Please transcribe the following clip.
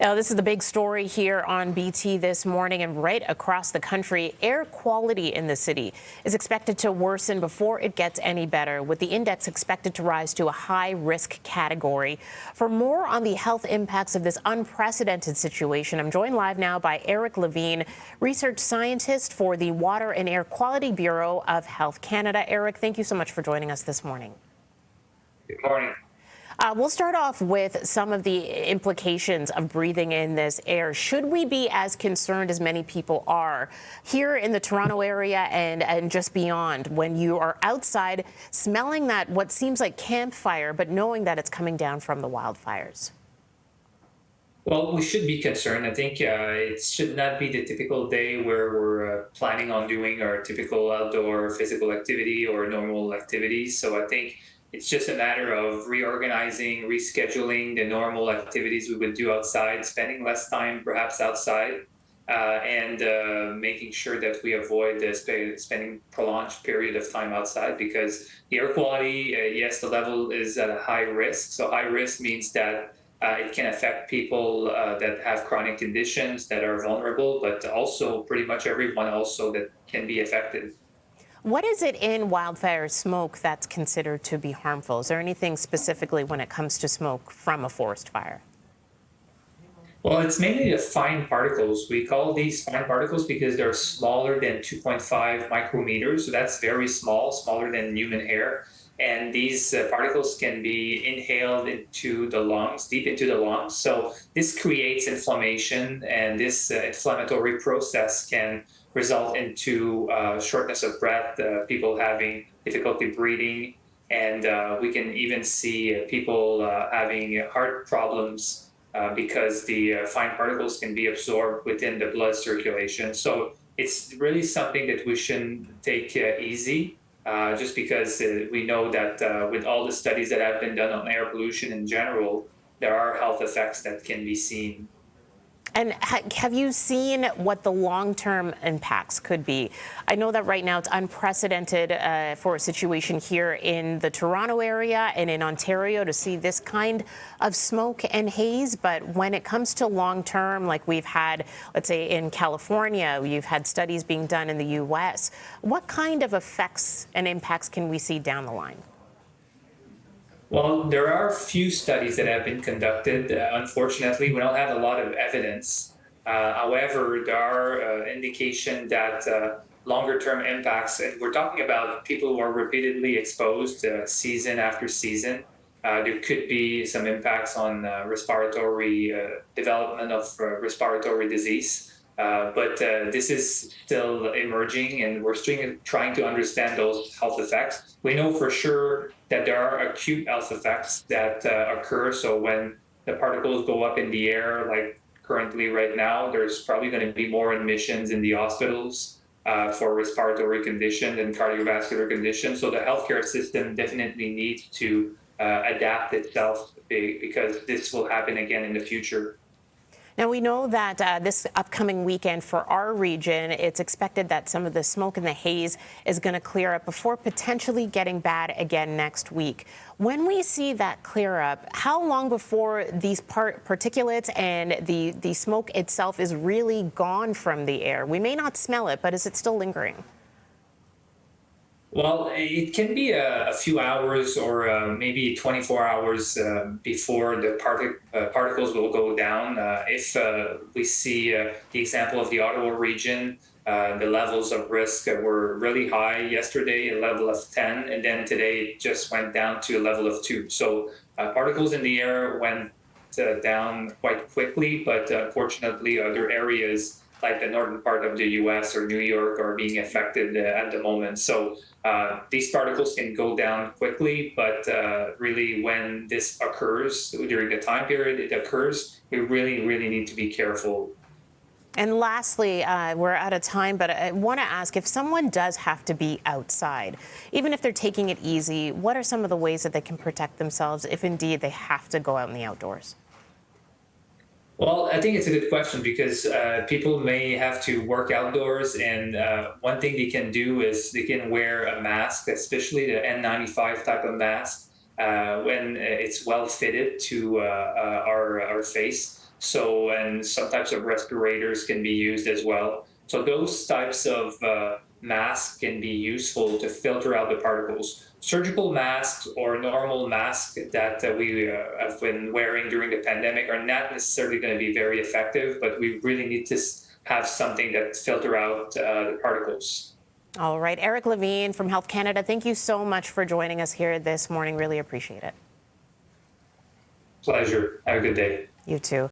Now, this is the big story here on BT this morning and right across the country. Air quality in the city is expected to worsen before it gets any better, with the index expected to rise to a high-risk category. For more on the health impacts of this unprecedented situation, I'm joined live now by Eric Lavigne, research scientist for the Water and Air Quality Bureau of Health Canada. Eric, thank you so much for joining us this morning. Good morning. We'll start off with some of the implications of breathing in this air. Should we be as concerned as many people are here in the Toronto area and just beyond when you are outside smelling that what seems like campfire, but knowing that it's coming down from the wildfires? Well, we should be concerned. I think it should not be the typical day where we're planning on doing our typical outdoor physical activity or normal activities. So I think it's just a matter of reorganizing, rescheduling the normal activities we would do outside, spending less time perhaps outside, and making sure that we avoid spending prolonged period of time outside, because the air quality, yes, the level is at a high risk. So high risk means that it can affect people that have chronic conditions that are vulnerable, but also pretty much everyone also that can be affected. What is it in wildfire smoke that's considered to be harmful? Is there anything specifically when it comes to smoke from a forest fire? Well, it's mainly the fine particles. We call these fine particles because they're smaller than 2.5 micrometers. So that's very small, smaller than human hair. And these particles can be inhaled into the lungs, deep into the lungs. So this creates inflammation, and this inflammatory process can result into shortness of breath, people having difficulty breathing, and we can even see people having heart problems because the fine particles can be absorbed within the blood circulation. So it's really something that we shouldn't take easy, just because we know that with all the studies that have been done on air pollution in general, there are health effects that can be seen. And have you seen what the long-term impacts could be? I know that right now it's unprecedented for a situation here in the Toronto area and in Ontario to see this kind of smoke and haze. But when it comes to long-term, like we've had, let's say in California, you've had studies being done in the US, what kind of effects and impacts can we see down the line? Well, there are a few studies that have been conducted. Unfortunately, we don't have a lot of evidence. However, there are indication that longer term impacts, and we're talking about people who are repeatedly exposed season after season. There could be some impacts on respiratory development of respiratory disease. But this is still emerging, and we're still trying to understand those health effects. We know for sure that there are acute health effects that occur. So when the particles go up in the air, like currently right now, there's probably going to be more admissions in the hospitals for respiratory conditions and cardiovascular conditions. So the healthcare system definitely needs to adapt itself, because this will happen again in the future. Now, we know that this upcoming weekend for our region, it's expected that some of the smoke and the haze is going to clear up before potentially getting bad again next week. When we see that clear up, how long before these particulates and the smoke itself is really gone from the air? We may not smell it, but is it still lingering? Well, it can be a few hours or maybe 24 hours before the particles will go down. If we see the example of the Ottawa region, the levels of risk were really high yesterday, a level of 10, and then today it just went down to a level of 2. So particles in the air went down quite quickly, but unfortunately other areas like the northern part of the US or New York are being affected at the moment. So these particles can go down quickly, but really when this occurs, during the time period it occurs, we really need to be careful. And lastly, we're out of time, but I want to ask, if someone does have to be outside, even if they're taking it easy, what are some of the ways that they can protect themselves if indeed they have to go out in the outdoors? Well, I think it's a good question, because people may have to work outdoors, and one thing they can do is they can wear a mask, especially the N95 type of mask, when it's well fitted to our face. So, and some types of respirators can be used as well. So those types of masks can be useful to filter out the particles. Surgical masks or normal masks that we have been wearing during the pandemic are not necessarily going to be very effective, but we really need to have something that filter out the particles. All right, Eric Lavigne from Health Canada, thank you so much for joining us here this morning. Really appreciate it. Pleasure. Have a good day. You too.